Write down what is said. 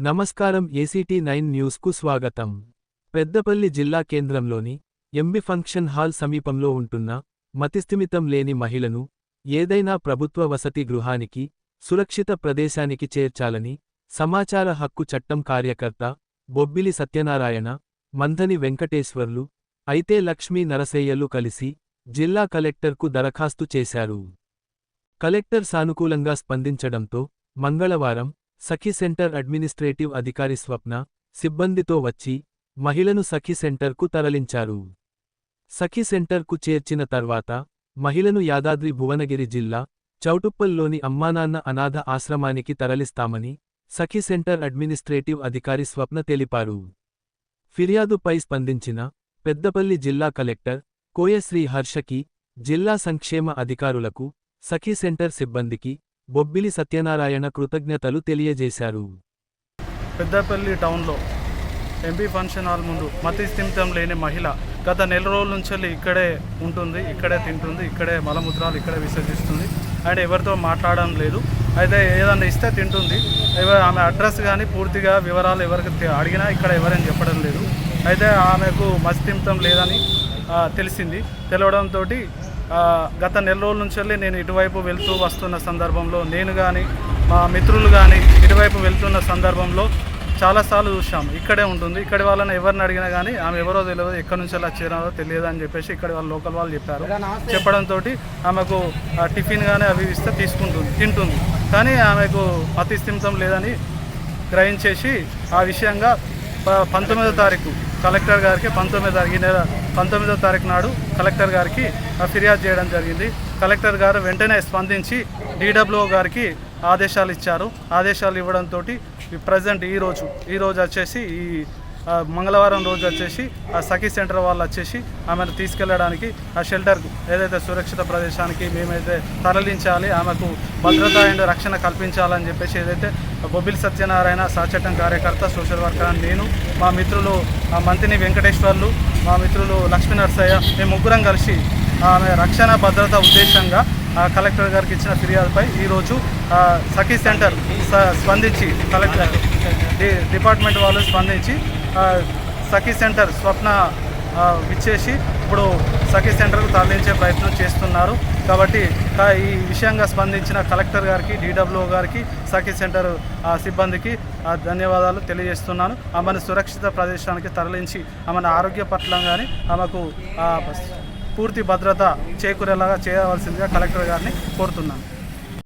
నమస్కారం ACT9 న్యూస్కు స్వాగతం. పెద్దపల్లి జిల్లా కేంద్రంలోని ఎంబి ఫంక్షన్ హాల్ సమీపంలో ఉంటున్న మతిస్థిమితం లేని మహిళను ఏదైనా ప్రభుత్వ వసతి గృహానికి సురక్షిత ప్రదేశానికి చేర్చాలని సమాచార హక్కు చట్టం కార్యకర్త బొబ్బిలి సత్యనారాయణ, మంథని వెంకటేశ్వర్లు, అయితే లక్ష్మీ నరసయ్యలు కలిసి జిల్లా కలెక్టర్కు దరఖాస్తు చేశారు. కలెక్టర్ సానుకూలంగా స్పందించడంతో మంగళవారం సఖీ సెంటర్ అడ్మినిస్ట్రేటివ్ అధికారి స్వప్న సిబ్బందితో వచ్చి మహిళను సఖీ సెంటర్కు తరలించారు. సఖీ సెంటర్కు చేర్చిన తర్వాత మహిళను యాదాద్రి భువనగిరి జిల్లా చౌటుప్పల్లోని అమ్మానాన్న అనాథ ఆశ్రమానికి తరలిస్తామని సఖీ సెంటర్ అడ్మినిస్ట్రేటివ్ అధికారి స్వప్న తెలిపారు. ఫిర్యాదుపై స్పందించిన పెద్దపల్లి జిల్లా కలెక్టర్ కోయశ్రీ హర్షకి, జిల్లా సంక్షేమ అధికారులకు, సఖీ సెంటర్ సిబ్బందికి బొబ్బిలి సత్యనారాయణ కృతజ్ఞతలు తెలియజేశారు. పెద్దపల్లి టౌన్లో ఎంపీ ఫంక్షన్ హాల్ ముందు మతిస్థిమితం లేని మహిళ గత నెల రోజుల నుంచి ఇక్కడే ఉంటుంది, ఇక్కడే తింటుంది, ఇక్కడే మలమూత్రాలు ఇక్కడే విసర్జిస్తుంది. అండ్ ఎవరితో మాట్లాడడం లేదు. అయితే ఏదన్నా ఇస్తే తింటుంది. ఆమె అడ్రస్ కానీ పూర్తిగా వివరాలు ఎవరికి అడిగినా ఇక్కడ ఎవరైనా చెప్పడం లేదు. అయితే ఆమెకు మతిస్థిమితం లేదని తెలిసింది. తెలవడంతో గత నెల రోజుల నుంచి నేను ఇటువైపు వెళ్తూ వస్తున్న సందర్భంలో నేను కానీ మా మిత్రులు కానీ ఇటువైపు వెళ్తున్న సందర్భంలో చాలాసార్లు చూసాం. ఇక్కడే ఉంటుంది. ఇక్కడి వాళ్ళని ఎవరిని అడిగినా కానీ ఆమె ఎవరో తెలియదు, ఎక్కడి నుంచి అలా చేరాలో తెలియదు అని చెప్పేసి ఇక్కడ వాళ్ళ లోకల్ వాళ్ళు చెప్పారు. చెప్పడంతో ఆమెకు టిఫిన్ కానీ అవి ఇస్తే తింటుంది. కానీ ఆమెకు మతిస్థిమితం లేదని గ్రహించేసి ఆ విషయంగా 19వ తారీఖు కలెక్టర్ గారికి ఈ నెల 19వ తారీఖు నాడు కలెక్టర్ గారికి ఫిర్యాదు చేయడం జరిగింది. కలెక్టర్ గారు వెంటనే స్పందించి DWO గారికి ఆదేశాలు ఇచ్చారు. ఆదేశాలు ఇవ్వడంతో ప్రజెంట్ ఈరోజు వచ్చేసి ఈ మంగళవారం రోజు వచ్చేసి ఆ సఖీ సెంటర్ వాళ్ళు వచ్చేసి ఆమెను తీసుకెళ్లడానికి ఆ షెల్టర్కు ఏదైతే సురక్షిత ప్రదేశానికి మేమైతే తరలించాలి, ఆమెకు భద్రత అండ్ రక్షణ కల్పించాలని చెప్పేసి ఏదైతే బొబ్బిలి సత్యనారాయణ సహచట్టం కార్యకర్త సోషల్ వర్కర్ నేను, మా మిత్రులు మంథని వెంకటేశ్వర్లు, మా మిత్రులు లక్ష్మీ నరసయ్య, మేము ముగ్గురం కలిసి ఆమె రక్షణ భద్రత ఉద్దేశంగా కలెక్టర్ గారికి ఇచ్చిన ఫిర్యాదుపై ఈరోజు సఖీ సెంటర్ స్పందించి కలెక్టర్ డిపార్ట్మెంట్ వాళ్ళు స్పందించి సఖీ సెంటర్ స్వప్న ఇచ్చేసి ఇప్పుడు సఖీ సెంటర్కు తరలించే ప్రయత్నం చేస్తున్నారు. కాబట్టి ఈ విషయంగా స్పందించిన కలెక్టర్ గారికి, DWO గారికి, సఖీ సెంటర్ సిబ్బందికి ధన్యవాదాలు తెలియజేస్తున్నాను. ఆమెను సురక్షిత ప్రదేశానికి తరలించి ఆమెను ఆరోగ్య పట్ల కానీ ఆమెకు పూర్తి భద్రత చేకూరేలాగా చేయవలసిందిగా కలెక్టర్ గారిని కోరుతున్నాను.